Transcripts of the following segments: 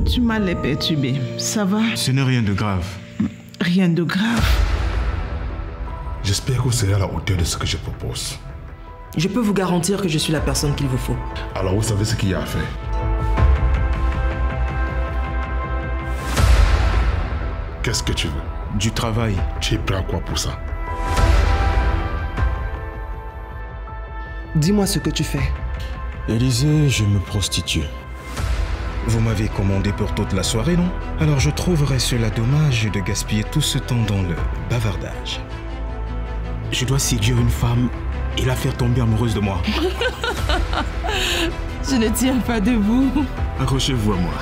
Tu m'as l'air perturbé. Ça va? Ce n'est rien de grave. Rien de grave. J'espère que vous serez à la hauteur de ce que je propose. Je peux vous garantir que je suis la personne qu'il vous faut. Alors vous savez ce qu'il y a à faire. Qu'est-ce que tu veux? Du travail. Tu es prêt à quoi pour ça? Dis-moi ce que tu fais. Élisée, je me prostitue. Vous m'avez commandé pour toute la soirée, non? Alors je trouverais cela dommage de gaspiller tout ce temps dans le bavardage. Je dois séduire une femme et la faire tomber amoureuse de moi. Je ne tiens pas debout. Accrochez-vous à moi.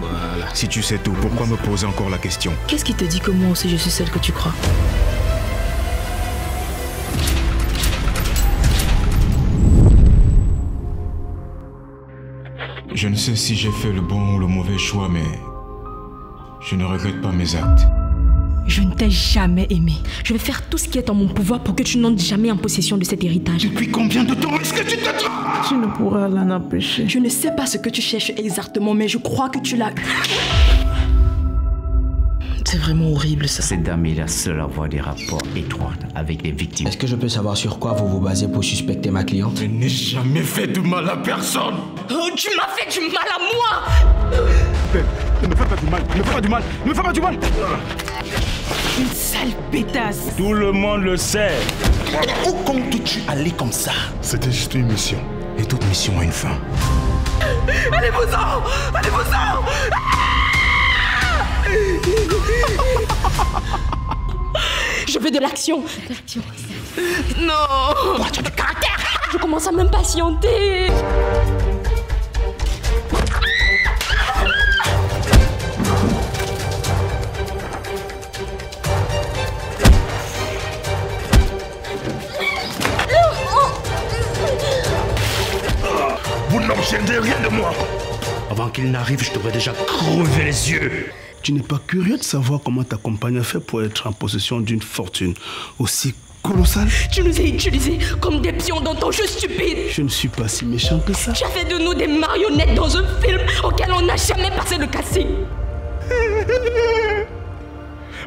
Voilà. Si tu sais tout, pourquoi me poser encore la question? Qu'est-ce qui te dit que moi aussi je suis celle que tu crois? Je ne sais si j'ai fait le bon ou le mauvais choix, mais je ne regrette pas mes actes. Je ne t'ai jamais aimé. Je vais faire tout ce qui est en mon pouvoir pour que tu n'entres jamais en possession de cet héritage. Depuis combien de temps est-ce que tu te trompes? Tu ne pourras l'en empêcher. Je ne sais pas ce que tu cherches exactement, mais je crois que tu l'as eu. C'est vraiment horrible ça. Cette dame est la seule à avoir des rapports étroits avec les victimes. Est-ce que je peux savoir sur quoi vous vous basez pour suspecter ma cliente? Je n'ai jamais fait de mal à personne. Oh, tu m'as fait du mal à moi! Ne me fais pas du mal, ne me fais pas du mal, ne me fais pas du mal. Une sale pétasse! Tout le monde le sait. Où comptes-tu aller comme ça? C'était juste une mission. Et toute mission a une fin. Allez-vous-en! Allez-vous-en! Je veux de l'action. De l'action. Non! Oh, tu as du caractère! Je commence à m'impatienter. Vous n'obtiendrez rien de moi. Avant qu'il n'arrive, je t'aurais déjà crevé les yeux. Tu n'es pas curieux de savoir comment ta compagne a fait pour être en possession d'une fortune aussi colossale? Tu nous as utilisés comme des pions dans ton jeu stupide. Je ne suis pas si méchant que ça. Tu as fait de nous des marionnettes dans un film auquel on n'a jamais passé le casting.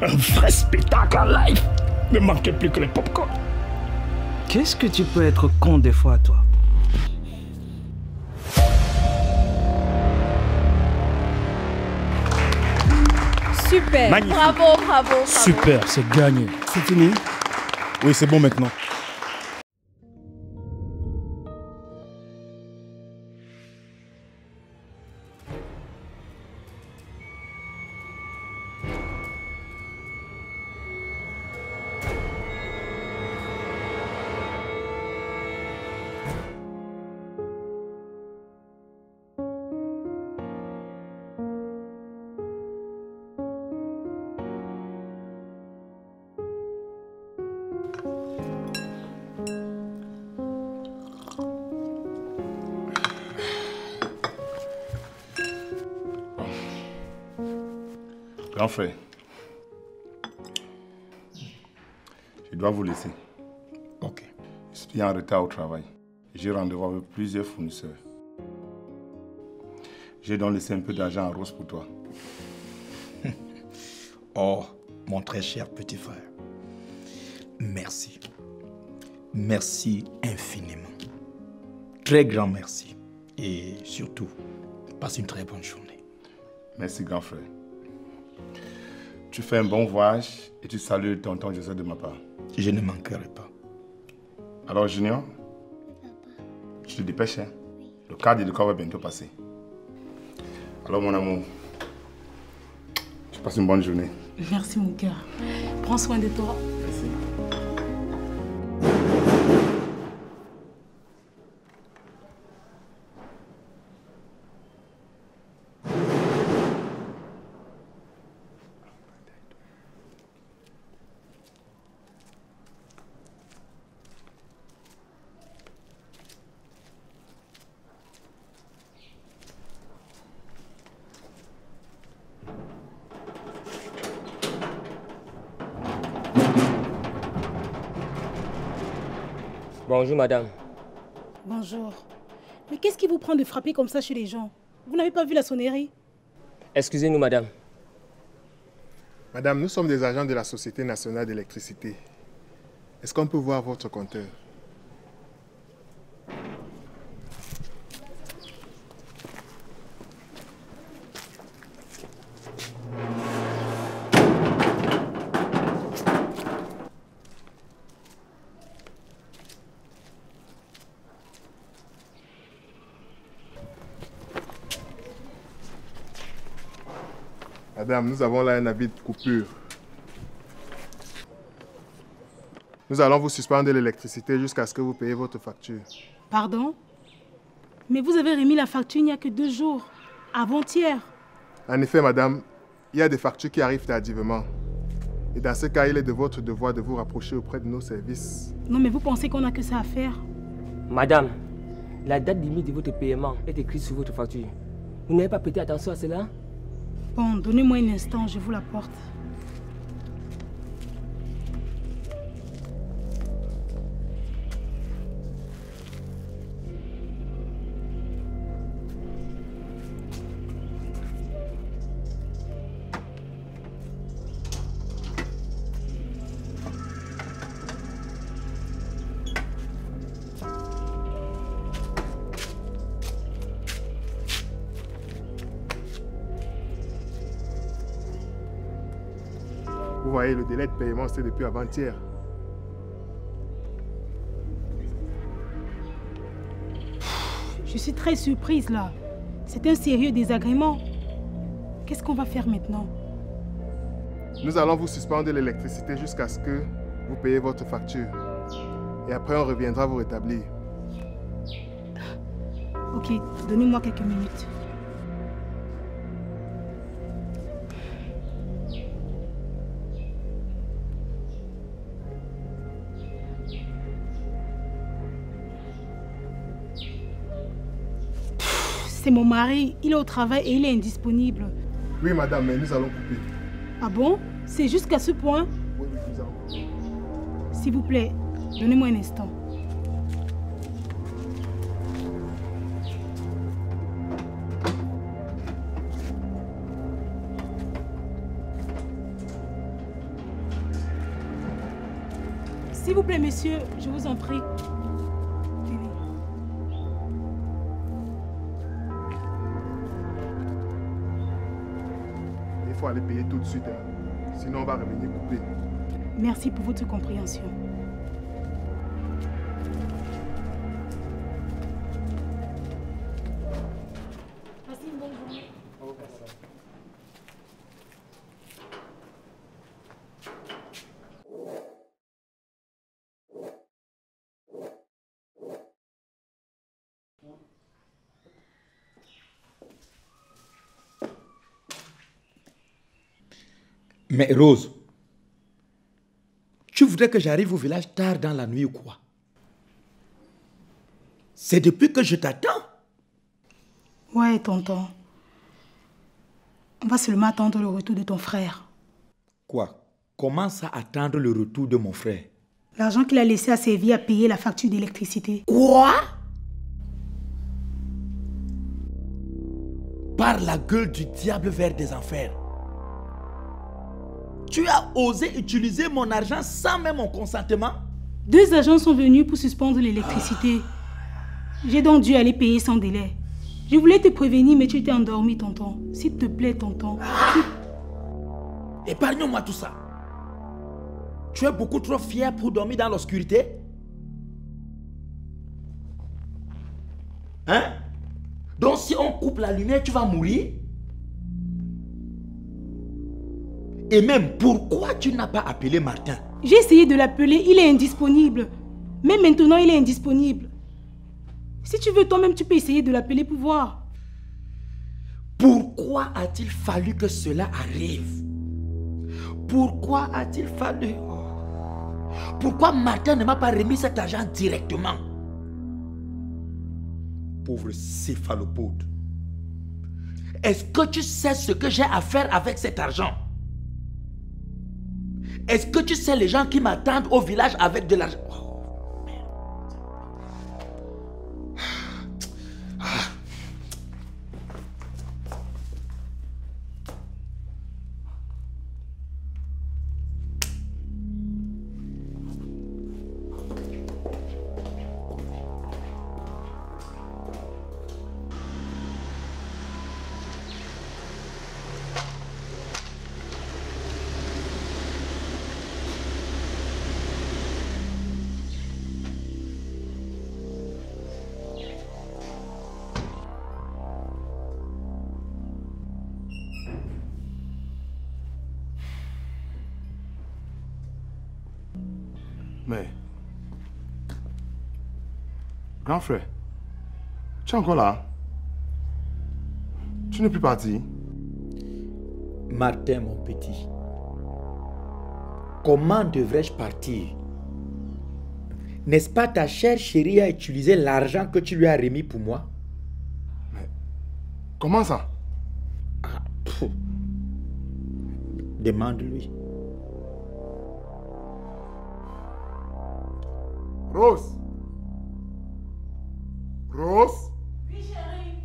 Un vrai spectacle en live. Ne manquait plus que les pop-corn. Qu'est-ce que tu peux être con des fois, toi? Super. Magnifique. Bravo, bravo, bravo. Super, c'est gagné. C'est fini? Oui, c'est bon maintenant. Grand frère, je dois vous laisser. Ok. Je suis en retard au travail. J'ai rendez-vous avec plusieurs fournisseurs. J'ai donc laissé un peu d'argent en rose pour toi. Oh, mon très cher petit frère. Merci. Merci infiniment. Très grand merci. Et surtout, passe une très bonne journée. Merci, grand frère. Tu fais un bon voyage et tu salues tonton Joseph de ma part. Je ne manquerai pas. Alors, Junior, je te dépêche, hein? Le cadre de corps va bientôt passer. Alors, mon amour, tu passes une bonne journée. Merci, mon cœur. Prends soin de toi. Merci. Bonjour madame. Bonjour. Mais qu'est-ce qui vous prend de frapper comme ça chez les gens? Vous n'avez pas vu la sonnerie? Excusez-nous, madame. Madame, nous sommes des agents de la Société nationale d'électricité. Est-ce qu'on peut voir votre compteur? Madame, nous avons là un avis de coupure. Nous allons vous suspendre l'électricité jusqu'à ce que vous payiez votre facture. Pardon? Mais vous avez remis la facture il n'y a que 2 jours, avant-hier. En effet, madame, il y a des factures qui arrivent tardivement. Et dans ce cas, il est de votre devoir de vous rapprocher auprès de nos services. Non, mais vous pensez qu'on n'a que ça à faire? Madame, la date limite de votre paiement est écrite sur votre facture. Vous n'avez pas prêté attention à cela? Bon, donnez-moi un instant, je vous l'apporte. Vous voyez, le délai de paiement, c'est depuis avant-hier. Je suis très surprise là. C'est un sérieux désagrément. Qu'est-ce qu'on va faire maintenant? Nous allons vous suspendre l'électricité jusqu'à ce que vous payiez votre facture. Et après, on reviendra vous rétablir. Ok, donnez-moi quelques minutes. C'est mon mari, il est au travail et il est indisponible. Oui, madame, mais nous allons couper. Ah bon? C'est jusqu'à ce point? Oui, nous allons couper. S'il vous plaît, donnez-moi un instant. S'il vous plaît, monsieur, je vous en prie. Il faut aller payer tout de suite, hein. Sinon on va revenir couper. Merci pour votre compréhension. Passez une bonne journée. Mais Rose, tu voudrais que j'arrive au village tard dans la nuit ou quoi? C'est depuis que je t'attends. Ouais, tonton. On va seulement attendre le retour de ton frère. Quoi? Comment ça attendre le retour de mon frère? L'argent qu'il a laissé a servi à payer la facture d'électricité. Quoi? Par la gueule du diable vers des enfers. Tu as osé utiliser mon argent sans même mon consentement? 2 agents sont venus pour suspendre l'électricité. J'ai donc dû aller payer sans délai. Je voulais te prévenir, mais tu étais endormi, tonton. S'il te plaît, tonton. Épargne-moi tout ça. Tu es beaucoup trop fier pour dormir dans l'obscurité? Hein? Donc si on coupe la lumière, tu vas mourir? Et même, pourquoi tu n'as pas appelé Martin? J'ai essayé de l'appeler, il est indisponible. Même maintenant, il est indisponible. Si tu veux, toi-même, tu peux essayer de l'appeler pour voir. Pourquoi a-t-il fallu que cela arrive? Pourquoi a-t-il fallu... Pourquoi Martin ne m'a pas remis cet argent directement? Pauvre céphalopode. Est-ce que tu sais ce que j'ai à faire avec cet argent? Est-ce que tu sais les gens qui m'attendent au village avec de l'argent? Oh, merde. Mais... Grand frère, tu es encore là? Tu n'es plus parti? Martin, mon petit, comment devrais-je partir? N'est-ce pas ta chère chérie a utilisé l'argent que tu lui as remis pour moi? Mais comment ça? Demande-lui. Rose? Rose? Oui, chérie.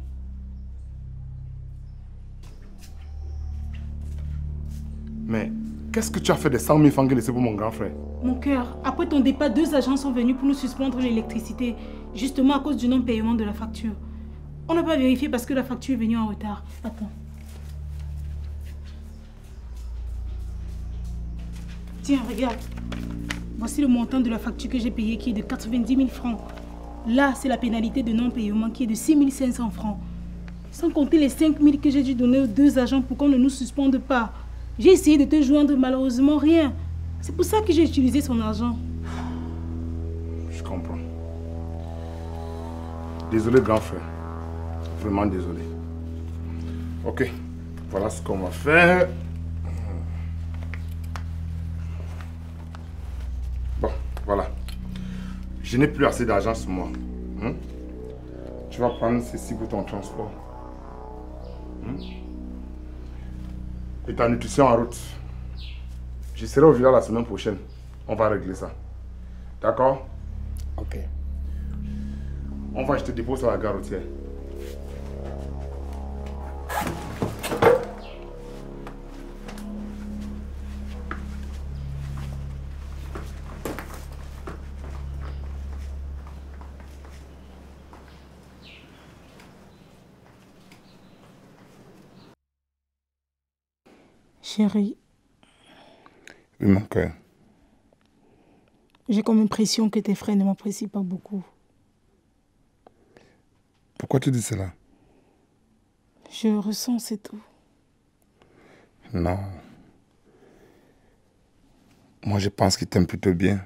Mais qu'est-ce que tu as fait des 100 000 francs laissés pour mon grand frère? Mon cœur, après ton départ, 2 agents sont venus pour nous suspendre l'électricité, justement à cause du non-paiement de la facture. On n'a pas vérifié parce que la facture est venue en retard. Attends. Tiens, regarde. Voici le montant de la facture que j'ai payée qui est de 90 000 francs. Là, c'est la pénalité de non-paiement qui est de 6 500 francs. Sans compter les 5 000 que j'ai dû donner aux 2 agents pour qu'on ne nous suspende pas. J'ai essayé de te joindre, malheureusement rien. C'est pour ça que j'ai utilisé son argent. Je comprends. Désolé, grand frère. Vraiment désolé. Ok, voilà ce qu'on va faire. Bon, voilà. Je n'ai plus assez d'argent sur moi. Tu vas prendre ceci pour ton transport. Et ta nutrition en route. Je serai au village la semaine prochaine. On va régler ça. D'accord? Ok. On va, je te dépose à la gare routière. Chérie. Oui, mon cœur. J'ai comme impression que tes frères ne m'apprécient pas beaucoup. Pourquoi tu dis cela? Je le ressens, c'est tout. Non. Moi, je pense qu'ils t'aiment plutôt bien.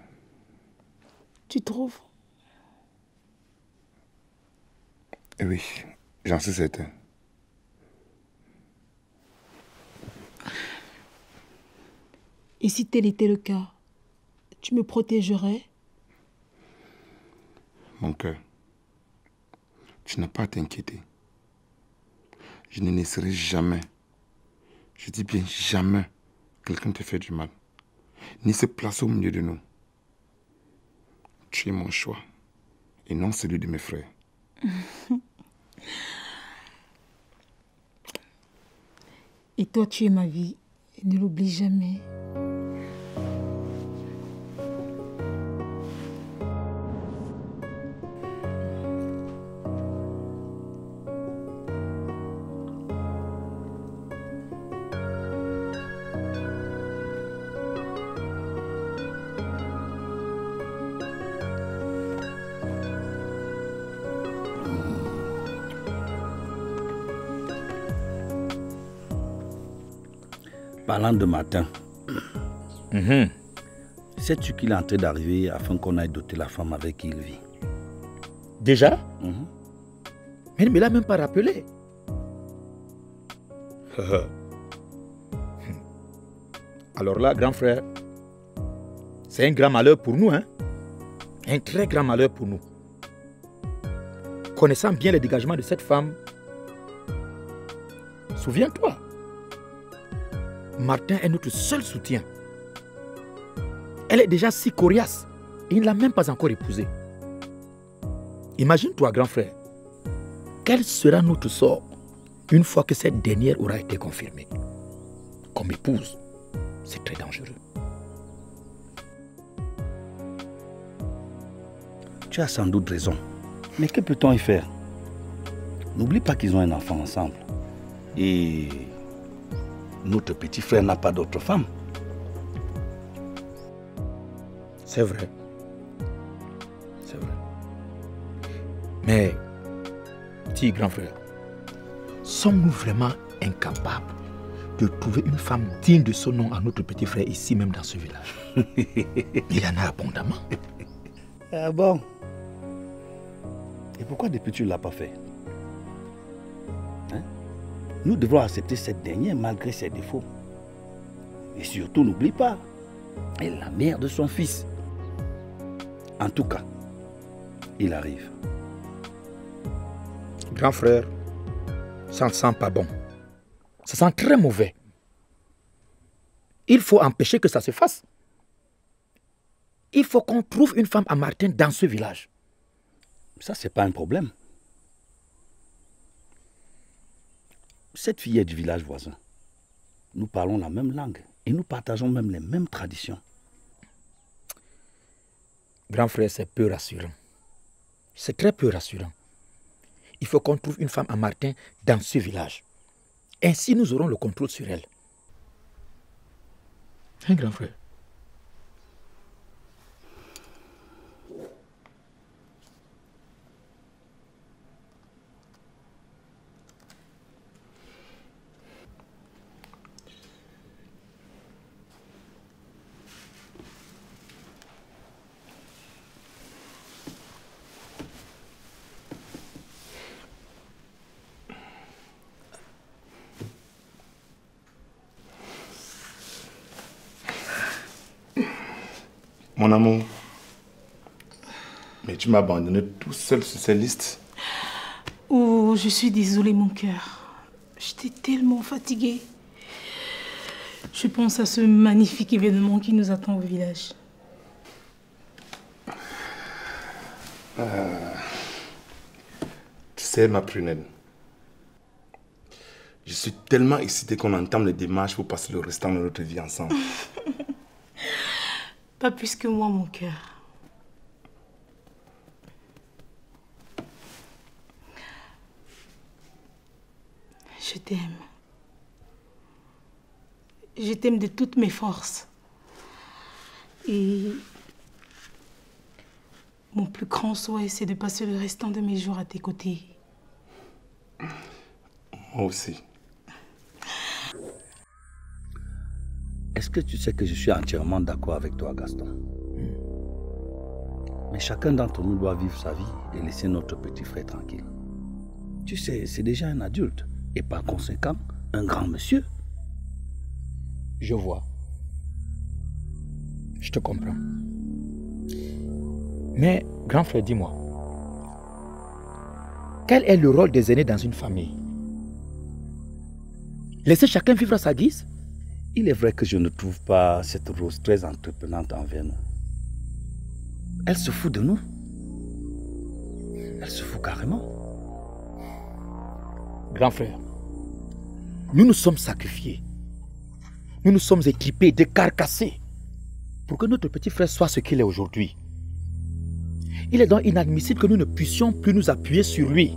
Tu trouves? Oui, j'en suis certain. Et si tel était le cas, tu me protégerais? Mon cœur, tu n'as pas à t'inquiéter. Je ne laisserai jamais, je dis bien jamais, quelqu'un te fait du mal, ni se placer au milieu de nous. Tu es mon choix, et non celui de mes frères. Et toi, tu es ma vie, et ne l'oublie jamais. Parlant de Martin, sais-tu qu'il est en train d'arriver afin qu'on aille doter la femme avec qui il vit? Déjà? Mais il ne me l'a même pas rappelé. Alors là, grand frère, c'est un grand malheur pour nous, hein? Un très grand malheur pour nous. Connaissant bien les dégagements de cette femme, souviens-toi, Martin est notre seul soutien. Elle est déjà si coriace et il ne l'a même pas encore épousée. Imagine-toi, grand frère, quel sera notre sort une fois que cette dernière aura été confirmée? Comme épouse, c'est très dangereux. Tu as sans doute raison. Mais que peut-on y faire? N'oublie pas qu'ils ont un enfant ensemble. Et notre petit frère n'a pas d'autre femme. C'est vrai. C'est vrai. Mais, dis, grand frère, sommes-nous vraiment incapables de trouver une femme digne de son nom à notre petit frère ici même dans ce village. Il y en a abondamment. Ah bon? Et pourquoi depuis tu ne l'as pas fait? Hein? Nous devons accepter cette dernière malgré ses défauts. Et surtout, n'oublie pas, elle est la mère de son fils. En tout cas, il arrive. Grand frère, ça ne sent pas bon. Ça sent très mauvais. Il faut empêcher que ça se fasse. Il faut qu'on trouve une femme à Martin dans ce village. Ça, c'est pas un problème. Cette fille est du village voisin. Nous parlons la même langue et nous partageons même les mêmes traditions. Grand frère, c'est peu rassurant. C'est très peu rassurant. Il faut qu'on trouve une femme à Martin dans ce village. Ainsi, nous aurons le contrôle sur elle. Hein, grand frère? Mon amour, mais tu m'as abandonné tout seul sur ces listes. Oh, je suis désolée, mon cœur. J'étais tellement fatiguée. Je pense à ce magnifique événement qui nous attend au village. Tu sais, ma prunelle, je suis tellement excité qu'on entame les démarches pour passer le restant de notre vie ensemble. Pas plus que moi, mon cœur. Je t'aime. Je t'aime de toutes mes forces. Et mon plus grand souhait, c'est de passer le restant de mes jours à tes côtés. Moi aussi. Est-ce que tu sais que je suis entièrement d'accord avec toi, Gaston? Mais chacun d'entre nous doit vivre sa vie et laisser notre petit frère tranquille. Tu sais, c'est déjà un adulte et par conséquent, un grand monsieur. Je vois. Je te comprends. Mais, grand frère, dis-moi, quel est le rôle des aînés dans une famille? Laisser chacun vivre à sa guise? Il est vrai que je ne trouve pas cette Rose très entreprenante envers nous. Elle se fout de nous. Elle se fout carrément. Grand frère, nous nous sommes sacrifiés. Nous nous sommes équipés, décarcassés pour que notre petit frère soit ce qu'il est aujourd'hui. Il est donc inadmissible que nous ne puissions plus nous appuyer sur lui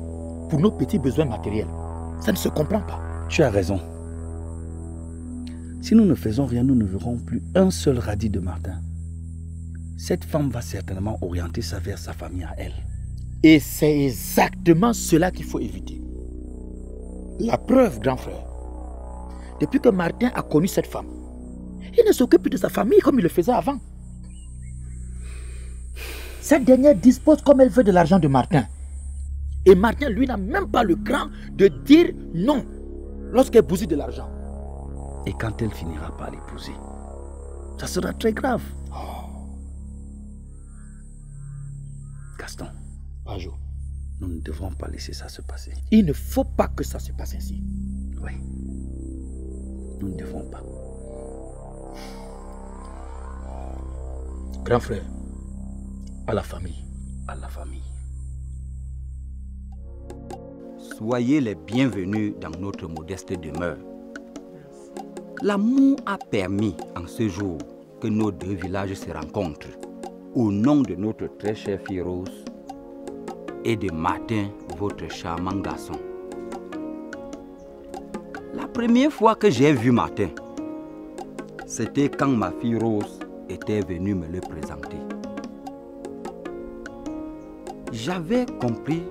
pour nos petits besoins matériels. Ça ne se comprend pas. Tu as raison. Si nous ne faisons rien, nous ne verrons plus un seul radis de Martin. Cette femme va certainement orienter ça vers sa famille à elle. Et c'est exactement cela qu'il faut éviter. La preuve, grand frère, depuis que Martin a connu cette femme, il ne s'occupe plus de sa famille comme il le faisait avant. Cette dernière dispose comme elle veut de l'argent de Martin. Et Martin, lui, n'a même pas le cran de dire non lorsqu'elle bousille de l'argent. Et quand elle finira par l'épouser, ça sera très grave. Gaston, Pajot, nous ne devrons pas laisser ça se passer. Il ne faut pas que ça se passe ainsi. Oui. Nous ne devons pas. Grand frère, à la famille. À la famille. Soyez les bienvenus dans notre modeste demeure. L'amour a permis en ce jour que nos deux villages se rencontrent au nom de notre très chère fille Rose et de Martin, votre charmant garçon. La première fois que j'ai vu Martin, c'était quand ma fille Rose était venue me le présenter. J'avais compris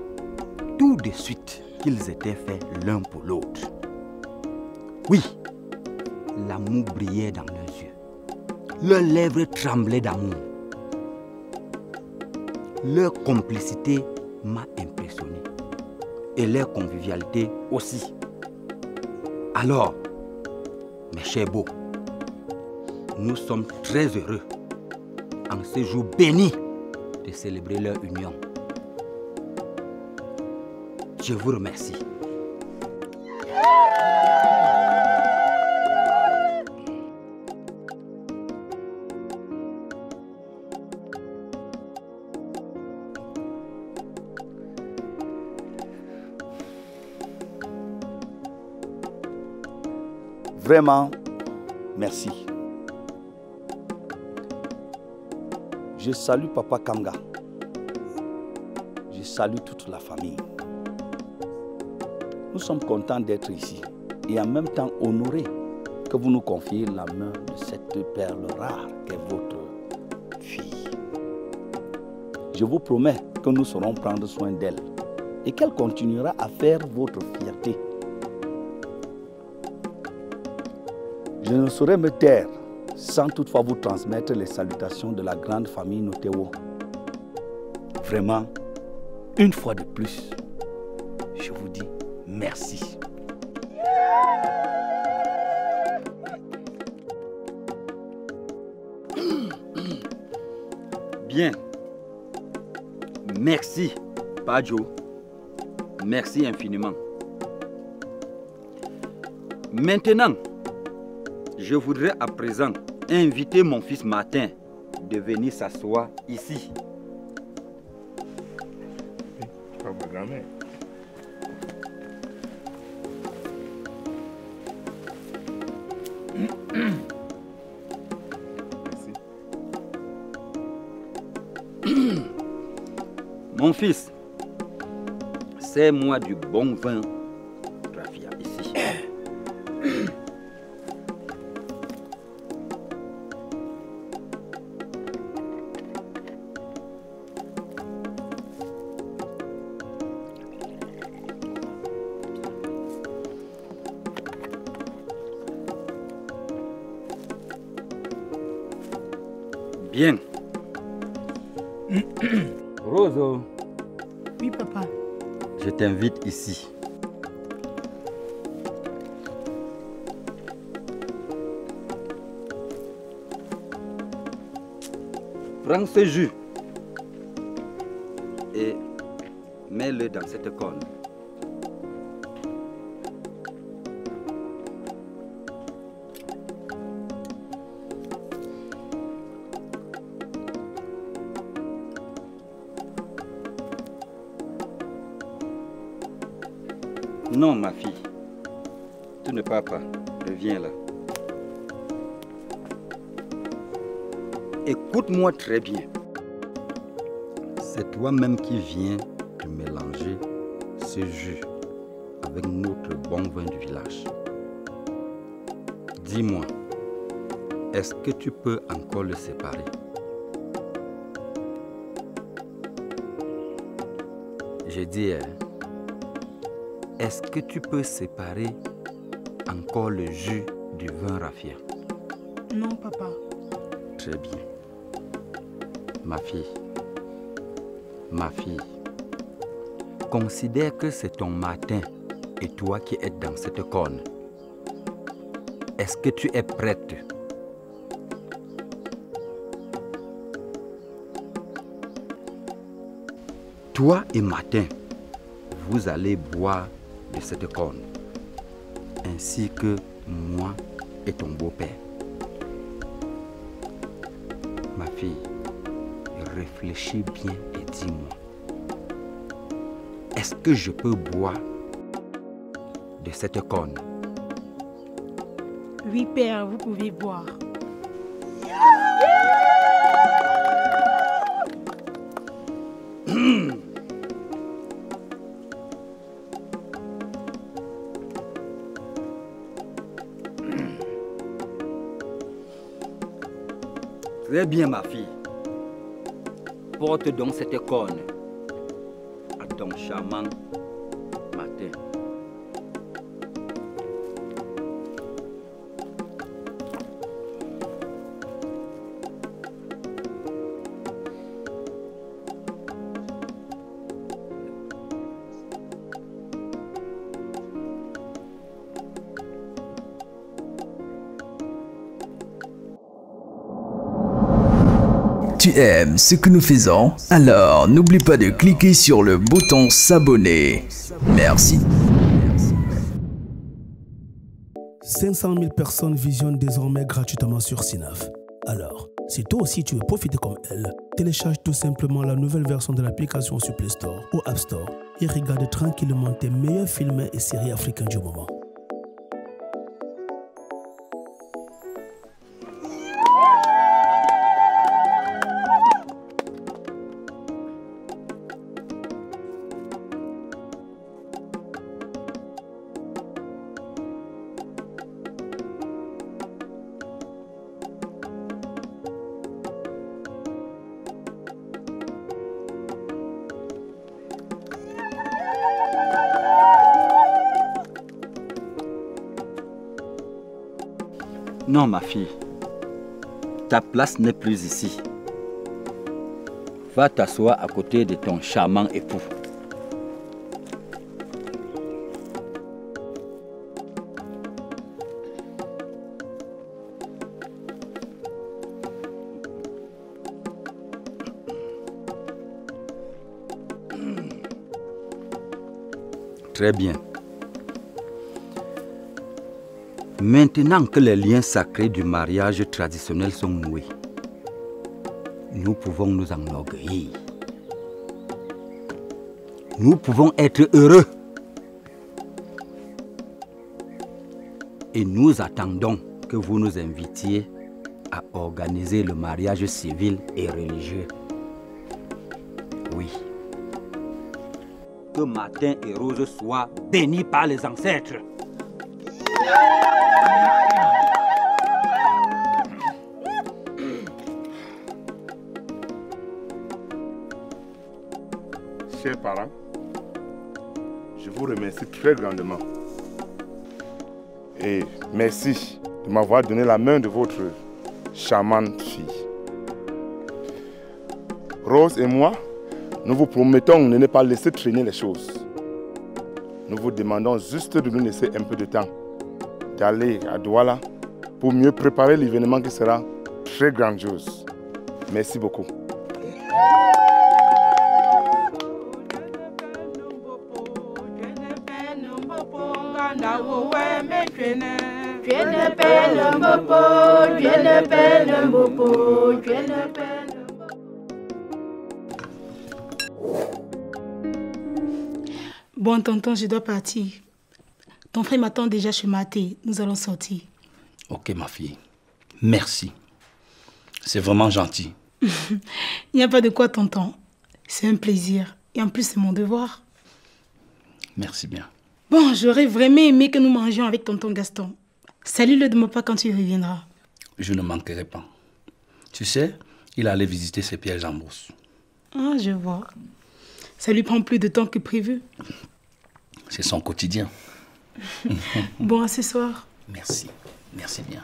tout de suite qu'ils étaient faits l'un pour l'autre. Oui, l'amour brillait dans leurs yeux. Leurs lèvres tremblaient d'amour. Leur complicité m'a impressionné. Et leur convivialité aussi. Alors, mes chers beaux, nous sommes très heureux en ce jour béni de célébrer leur union. Je vous remercie. Vraiment, merci. Je salue Papa Kanga. Je salue toute la famille. Nous sommes contents d'être ici et en même temps honorés que vous nous confiez la main de cette perle rare qu'est votre fille. Je vous promets que nous saurons prendre soin d'elle et qu'elle continuera à faire votre fierté. Je ne saurais me taire sans toutefois vous transmettre les salutations de la grande famille Notewo. Vraiment, une fois de plus, je vous dis merci. Bien. Merci, Padjo. Merci infiniment. Maintenant, je voudrais à présent inviter mon fils Martin de venir s'asseoir ici. Oh, ma grand-mère. Merci. Mon fils, sers-moi du bon vin raffia ici. Bien. Roso. Oui, papa. Je t'invite ici. Prends ce jus et mets-le dans cette corne. Non, ma fille. Tu ne pars pas. Reviens là. Écoute-moi très bien. C'est toi-même qui viens de mélanger ce jus avec notre bon vin du village. Dis-moi, est-ce que tu peux encore le séparer? Je dis, est-ce que tu peux séparer encore le jus du vin raffia? Non, papa. Très bien. Ma fille, considère que c'est ton Martin et toi qui êtes dans cette corne. Est-ce que tu es prête? Toi et Martin, vous allez boire de cette corne, ainsi que moi et ton beau-père. Ma fille, réfléchis bien et dis-moi, est-ce que je peux boire de cette corne? Oui, père, vous pouvez boire. Très bien, ma fille. Porte donc cette corne à ton charmant Martin. tu aimes ce que nous faisons, alors n'oublie pas de cliquer sur le bouton s'abonner. Merci. 500 000 personnes visionnent désormais gratuitement sur Synaf. Alors, si toi aussi tu veux profiter comme elle, télécharge tout simplement la nouvelle version de l'application sur Play Store ou App Store et regarde tranquillement tes meilleurs films et séries africains du moment. Non, ma fille. Ta place n'est plus ici. Va t'asseoir à côté de ton charmant époux. Très bien. Maintenant que les liens sacrés du mariage traditionnel sont noués, nous pouvons nous enorgueillir. Nous pouvons être heureux. Et nous attendons que vous nous invitiez à organiser le mariage civil et religieux. Oui. Que Martin et Rose soient bénis par les ancêtres. Chers parents, je vous remercie très grandement. Et merci de m'avoir donné la main de votre charmante fille. Rose et moi, nous vous promettons de ne pas laisser traîner les choses. Nous vous demandons juste de nous laisser un peu de temps, d'aller à Douala pour mieux préparer l'événement qui sera très grandiose. Merci beaucoup. Bon, tonton, je dois partir. Ton frère m'attend déjà chez Maté. Nous allons sortir. Ok, ma fille. Merci. C'est vraiment gentil. Il n'y a pas de quoi, tonton. C'est un plaisir. Et en plus, c'est mon devoir. Merci bien. Bon, j'aurais vraiment aimé que nous mangions avec tonton Gaston. Salue-le de ma part quand tu reviendras. Je ne manquerai pas. Tu sais, il allait visiter ses pièges en brousse. Ah, je vois. Ça lui prend plus de temps que prévu. C'est son quotidien. Bon, à ce soir. Merci. Merci bien.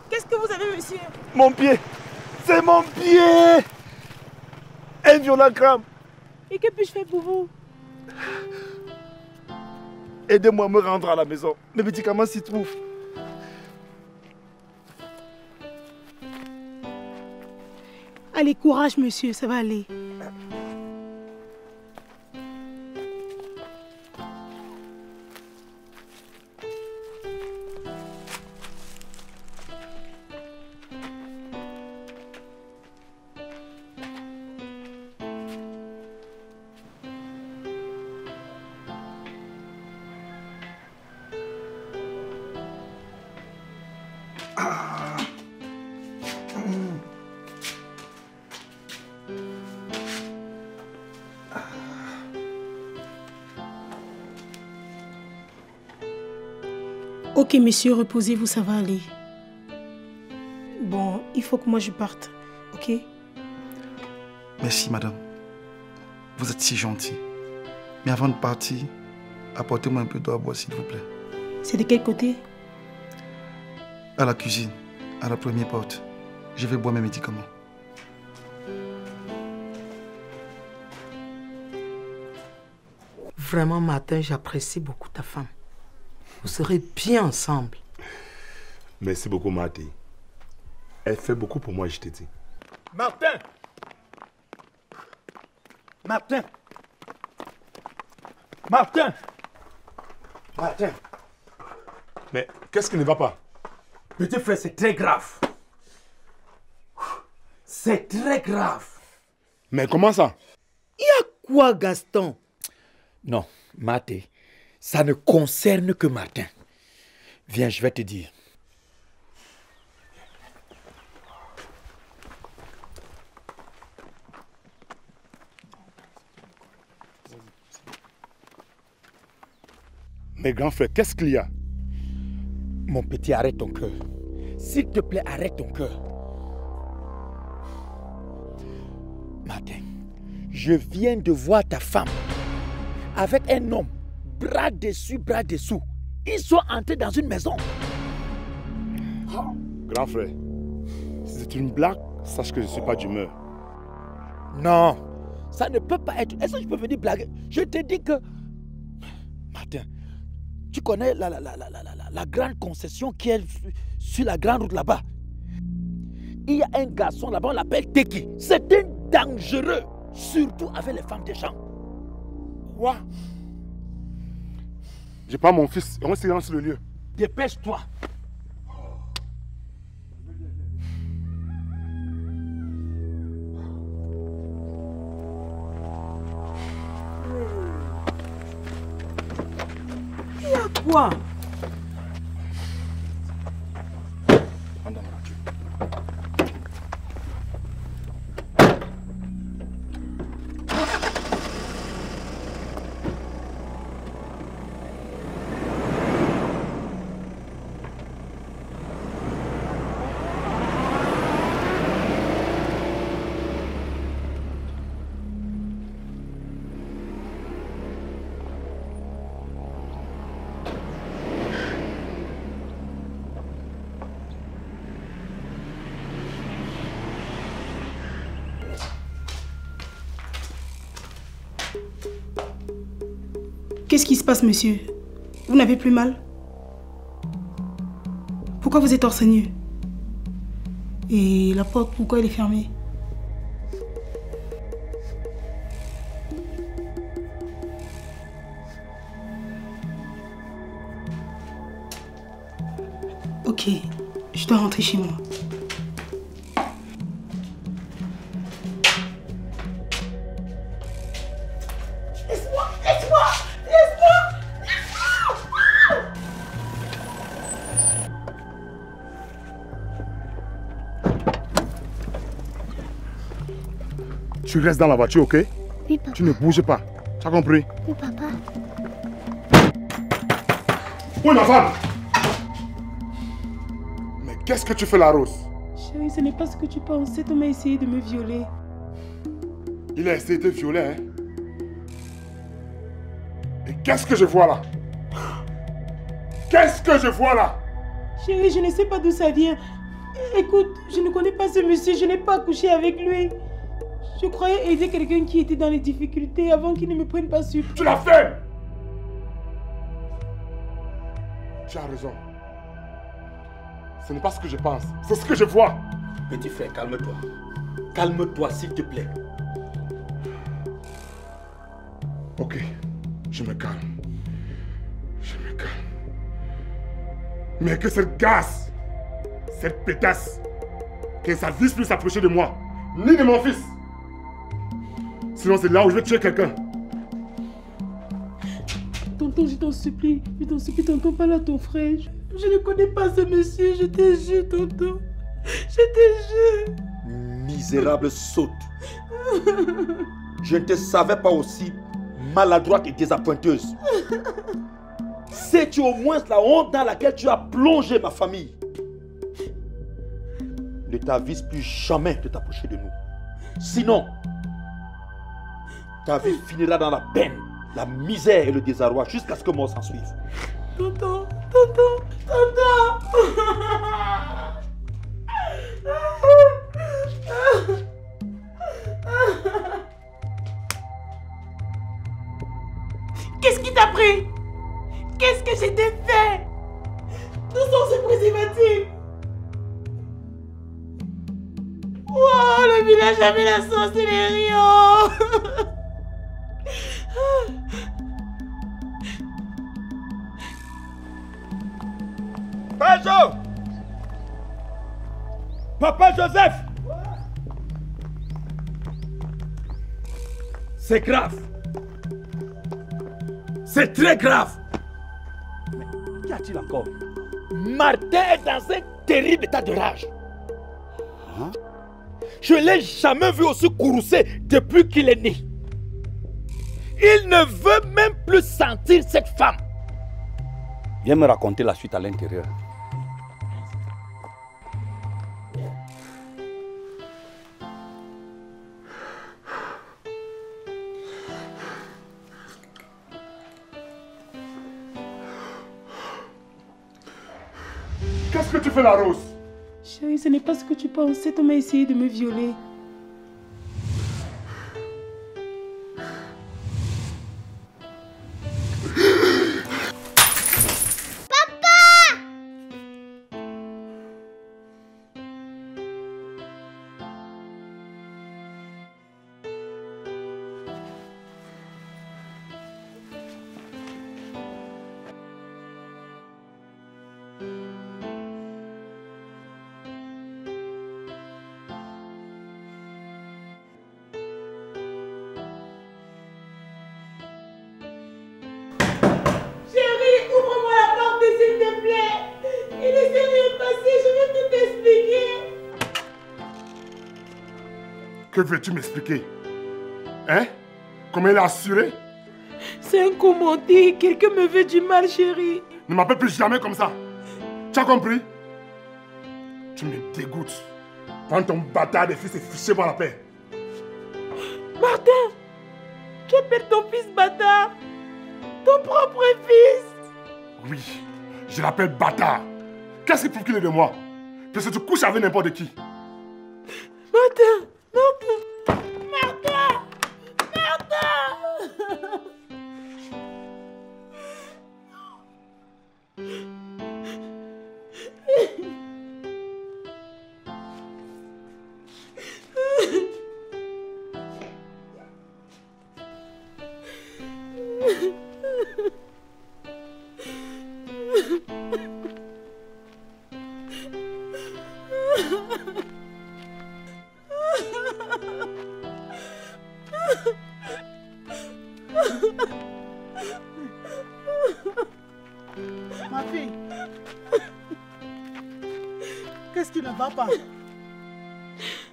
Qu'est-ce que vous avez, monsieur? Mon pied! C'est mon pied! Un violent crampe. Et que puis-je faire pour vous? Aidez-moi à me rendre à la maison. Mes médicaments s'y trouvent. Allez, courage, monsieur, ça va aller. Ok, monsieur, reposez-vous, ça va aller. Bon, il faut que moi je parte, ok? Merci, madame. Vous êtes si gentille. Mais avant de partir, apportez-moi un peu d'eau à boire, s'il vous plaît. C'est de quel côté? À la cuisine, à la première porte. Je vais boire mes médicaments. Vraiment, Martin, j'apprécie beaucoup ta femme. Vous serez bien ensemble. Merci beaucoup, Martin. Elle fait beaucoup pour moi, je te dis. Martin! Martin! Martin! Martin! Mais qu'est-ce qui ne va pas? Petit frère, c'est très grave. C'est très grave. Mais comment ça? Il y a quoi, Gaston? Non, Martin, ça ne concerne que Martin. Viens, je vais te dire. Mais grand frère, qu'est-ce qu'il y a? Mon petit, arrête ton cœur. S'il te plaît, arrête ton cœur. Martin, je viens de voir ta femme avec un homme, bras dessus, bras dessous. Ils sont entrés dans une maison. Grand frère, si c'est une blague, sache que je ne suis pas d'humeur. Non, ça ne peut pas être. Est-ce que je peux venir blaguer? Je te dis que... Martin, tu connais la grande concession qui est sur la grande route là-bas. Il y a un garçon là-bas, on l'appelle Teki. C'est un dangereux, surtout avec les femmes des gens. Quoi? J'ai pas mon fils, on se rend sur le lieu. Dépêche-toi. Il y a quoi? Qu'est-ce qui se passe, monsieur? Vous n'avez plus mal? Pourquoi vous êtes torse nu? Et la porte, pourquoi elle est fermée? Ok, je dois rentrer chez moi. Tu restes dans la voiture, ok? Oui, papa. Tu ne bouges pas. Tu as compris? Oui, papa. Où est ma femme? Mais qu'est-ce que tu fais là, Rose? Chérie, ce n'est pas ce que tu penses. Cet homme a essayé de me violer. Il a essayé de te violer, hein? Et qu'est-ce que je vois là? Qu'est-ce que je vois là? Chérie, je ne sais pas d'où ça vient. Écoute, je ne connais pas ce monsieur. Je n'ai pas couché avec lui. Je croyais aider quelqu'un qui était dans les difficultés avant qu'il ne me prenne pas sur. Tu l'as fait! Tu as raison. Ce n'est pas ce que je pense, c'est ce que je vois. Petit frère, calme-toi. Calme-toi, s'il te plaît. Ok, je me calme. Je me calme. Mais que cette gasse, cette pétasse, que ça ne puisse plus s'approcher de moi, ni de mon fils. Sinon, c'est là où je vais tuer quelqu'un. Tonton, je t'en supplie, tonton, parle à ton frère. Je ne connais pas ce monsieur, je te jure, tonton. Je te jure. Misérable sotte. Je ne te savais pas aussi maladroite et désappointeuse. Sais-tu au moins la honte dans laquelle tu as plongé ma famille? Ne t'avise plus jamais de t'approcher de nous. Sinon, ta vie finira dans la peine, la misère et le désarroi jusqu'à ce que mort s'en suive. Tonton, tonton, tonton. Qu'est-ce qui t'a pris? Qu'est-ce que j'ai fait? D'où sont ces préservatifs? Wow, le village avait la sorcellerie. Oh. Papa Papa Joseph! C'est grave. C'est très grave. Mais qu'y a-t-il encore? Martin est dans un terrible état de rage. Hein? Je ne l'ai jamais vu aussi courroucé depuis qu'il est né. Il ne veut même plus sentir cette femme. Viens me raconter la suite à l'intérieur. Qu'est-ce que tu fais là, Rose? Chérie, ce n'est pas ce que tu penses. Cet homme a essayé de me violer. Que veux-tu m'expliquer? Hein? Comment il a assuré? C'est un commandé. Quelqu'un me veut du mal, chérie. Ne m'appelle plus jamais comme ça. Tu as compris? Tu me dégoûtes. Prends ton bâtard de fils et fichez-moi la paix. Martin, tu appelles ton fils bâtard? Ton propre fils? Oui, je l'appelle bâtard. Qu'est-ce qui prouve qu'il est de moi? Parce que tu couches avec n'importe qui. Martin! Martin! Martin! Martin! Ma fille, qu'est-ce qui ne va pas?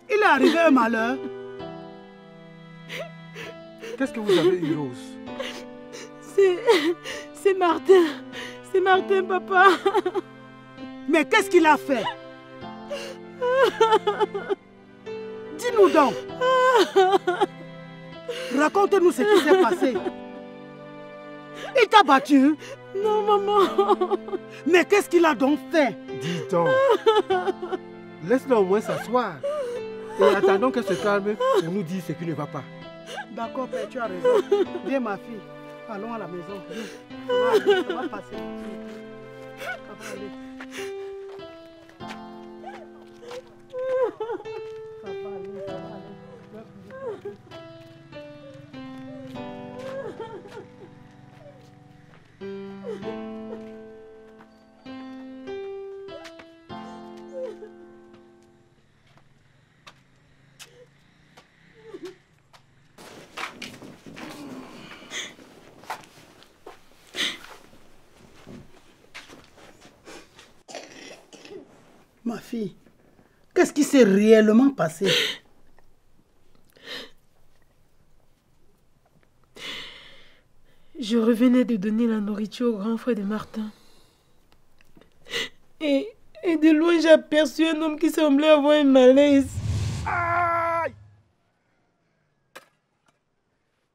Il est arrivé un malheur. Qu'est-ce que vous avez eu, Rose? C'est Martin. C'est Martin, papa. Mais qu'est-ce qu'il a fait? Dis-nous donc. Raconte-nous ce qui s'est passé. Il t'a battu? Non, maman. Mais qu'est-ce qu'il a donc fait? Dis donc. Laisse-le au moins s'asseoir. Et attendons qu'elle se calme pour nous dire ce qui ne va pas. D'accord, père, tu as raison. Viens, ma fille. Allons à la maison. Viens. Ça va passer. Ça va aller. Ça va aller, ça va aller. Ma fille, qu'est-ce qui s'est réellement passé? Je revenais de donner la nourriture au grand frère de Martin. Et de loin, j'ai aperçu un homme qui semblait avoir un malaise. Aïe!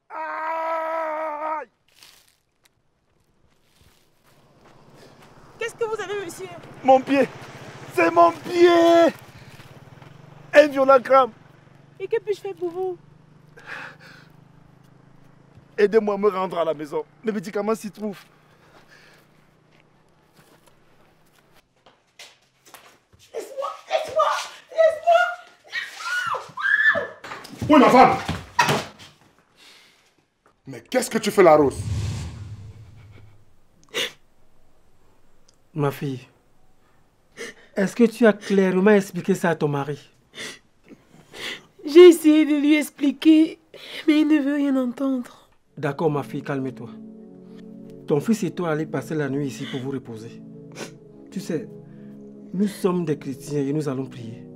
Aïe! Qu'est-ce que vous avez, monsieur? Mon pied! C'est mon pied! Un violent crampe! Et que puis-je faire pour vous? Aidez-moi à me rendre à la maison. Mes médicaments s'y trouvent. Laisse-moi! Laisse-moi! Laisse-moi! Où est ma femme? Mais qu'est-ce que tu fais là, Rose? Ma fille, est-ce que tu as clairement expliqué ça à ton mari? J'ai essayé de lui expliquer, mais il ne veut rien entendre. D'accord, ma fille, calme-toi. Ton fils et toi allez passer la nuit ici pour vous reposer. Tu sais, nous sommes des chrétiens et nous allons prier.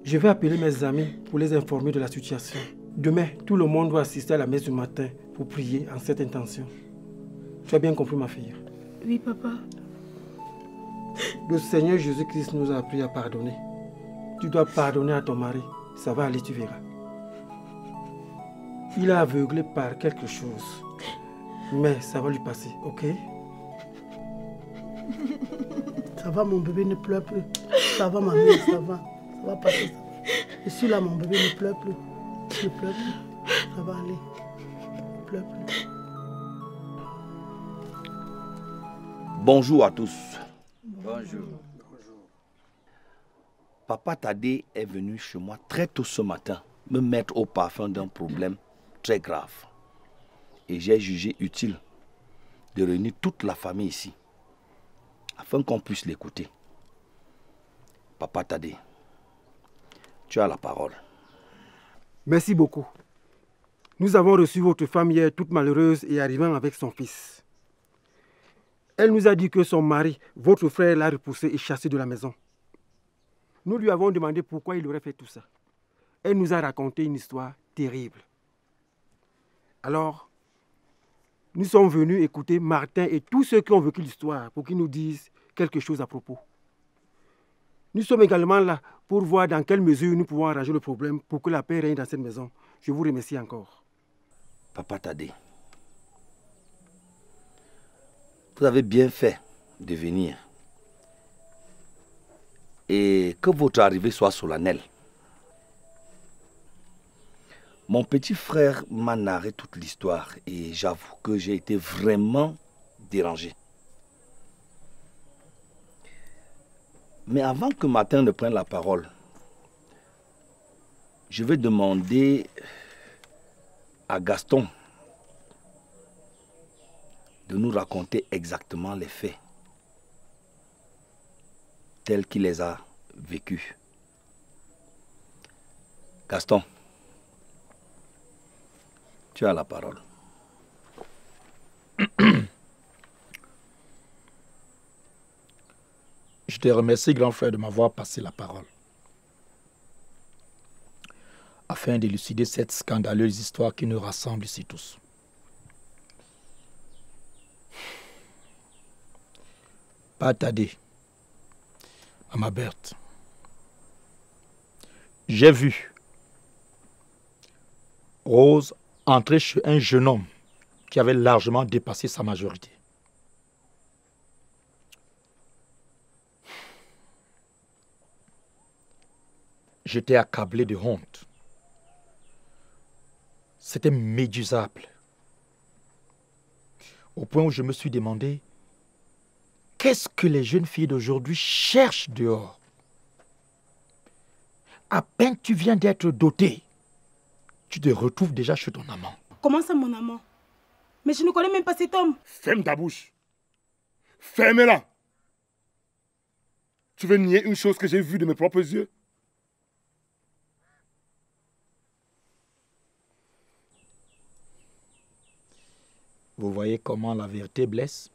Je vais appeler mes amis pour les informer de la situation. Demain, tout le monde doit assister à la messe du matin pour prier en cette intention. Tu as bien compris, ma fille? Oui, papa. Le Seigneur Jésus-Christ nous a appris à pardonner. Tu dois pardonner à ton mari. Ça va aller, tu verras. Il est aveuglé par quelque chose. Mais ça va lui passer, ok? Ça va, mon bébé, ne pleure plus. Ça va, ma mère, ça va. Ça va passer. Je suis là, mon bébé, ne pleure plus. Ne pleure plus. Ça va aller. Ne pleure plus. Bonjour à tous. Bonjour. Papa Tadé est venu chez moi très tôt ce matin me mettre au parfum d'un problème très grave. Et j'ai jugé utile de réunir toute la famille ici afin qu'on puisse l'écouter. Papa Tadé, tu as la parole. Merci beaucoup. Nous avons reçu votre femme hier toute malheureuse et arrivant avec son fils. Elle nous a dit que son mari, votre frère, l'a repoussé et chassé de la maison. Nous lui avons demandé pourquoi il aurait fait tout ça. Elle nous a raconté une histoire terrible. Alors, nous sommes venus écouter Martin et tous ceux qui ont vécu l'histoire pour qu'ils nous disent quelque chose à propos. Nous sommes également là pour voir dans quelle mesure nous pouvons arranger le problème pour que la paix règne dans cette maison. Je vous remercie encore. Papa Tadé, vous avez bien fait de venir et que votre arrivée soit solennelle. Mon petit frère m'a narré toute l'histoire et j'avoue que j'ai été vraiment dérangé. Mais avant que Martin ne prenne la parole, je vais demander à Gaston de nous raconter exactement les faits tels qu'il les a vécus. Gaston, tu as la parole. Je te remercie, grand frère, de m'avoir passé la parole afin d'élucider cette scandaleuse histoire qui nous rassemble ici tous. Père Tadé, Maman Berthe, j'ai vu Rose entrer chez un jeune homme qui avait largement dépassé sa majorité. J'étais accablé de honte. C'était médusable. Au point où je me suis demandé, qu'est-ce que les jeunes filles d'aujourd'hui cherchent dehors? À peine tu viens d'être doté, tu te retrouves déjà chez ton amant. Comment ça, mon amant? Mais je ne connais même pas cet homme. Ferme ta bouche. Ferme-la. Tu veux nier une chose que j'ai vue de mes propres yeux? Vous voyez comment la vérité blesse?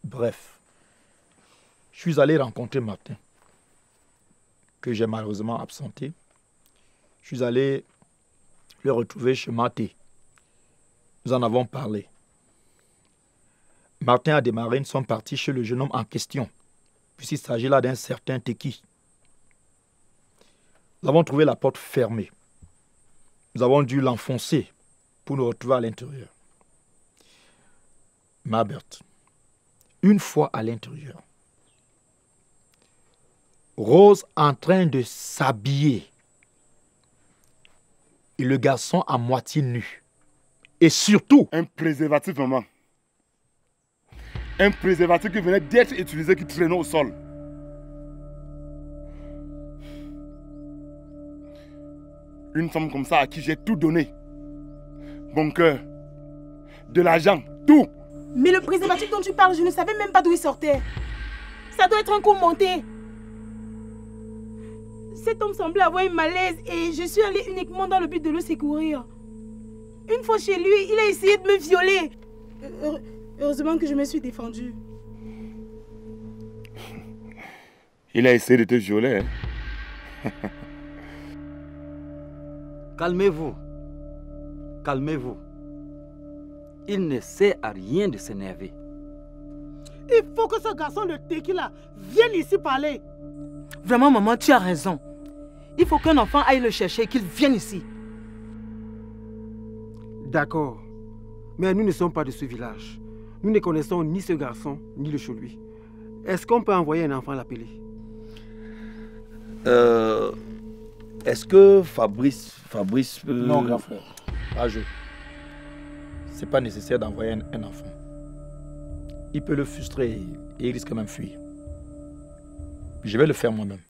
Bref, je suis allé rencontrer Martin, que j'ai malheureusement absenté. Je suis allé le retrouver chez Maté, Nous en avons parlé. Martin et Marine sont partis chez le jeune homme en question, puisqu'il s'agit là d'un certain Teki. Nous avons trouvé la porte fermée. Nous avons dû l'enfoncer pour nous retrouver à l'intérieur. Mabert, une fois à l'intérieur, Rose en train de s'habiller et le garçon à moitié nu. Et surtout... Un préservatif, maman. Un préservatif qui venait d'être utilisé, qui traînait au sol. Une femme comme ça à qui j'ai tout donné. Mon cœur, de l'argent, tout. Mais le préservatif dont tu parles, je ne savais même pas d'où il sortait. Ça doit être un coup monté. Cet homme semblait avoir un malaise et je suis allée uniquement dans le but de le secourir. Une fois chez lui, il a essayé de me violer. Heureusement que je me suis défendue. Il a essayé de te violer, hein? Calmez-vous. Calmez-vous. Il ne sert à rien de s'énerver. Il faut que ce garçon, le Teki-là, vienne ici parler. Vraiment, maman, tu as raison. Il faut qu'un enfant aille le chercher, qu'il vienne ici. D'accord. Mais nous ne sommes pas de ce village. Nous ne connaissons ni ce garçon, ni le Choloui. Est-ce qu'on peut envoyer un enfant l'appeler? Est-ce que Fabrice peut... Non, grand frère. Pas je. C'est pas nécessaire d'envoyer un enfant. Il peut le frustrer et il risque même fuir. Je vais le faire moi-même.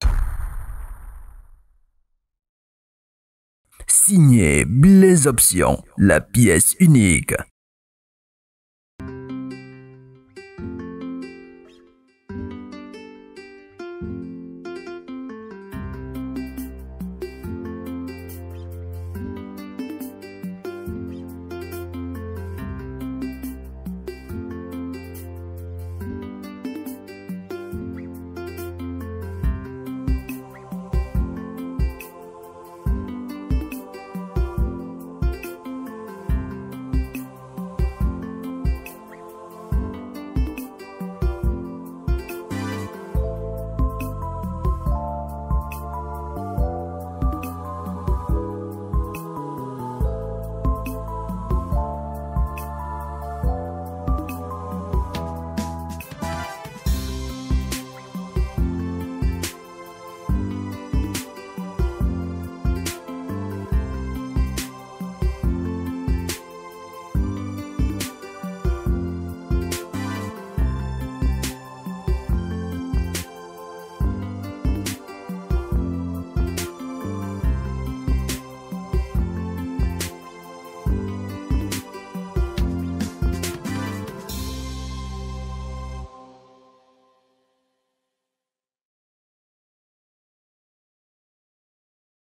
Signé Blaise Option, la pièce unique.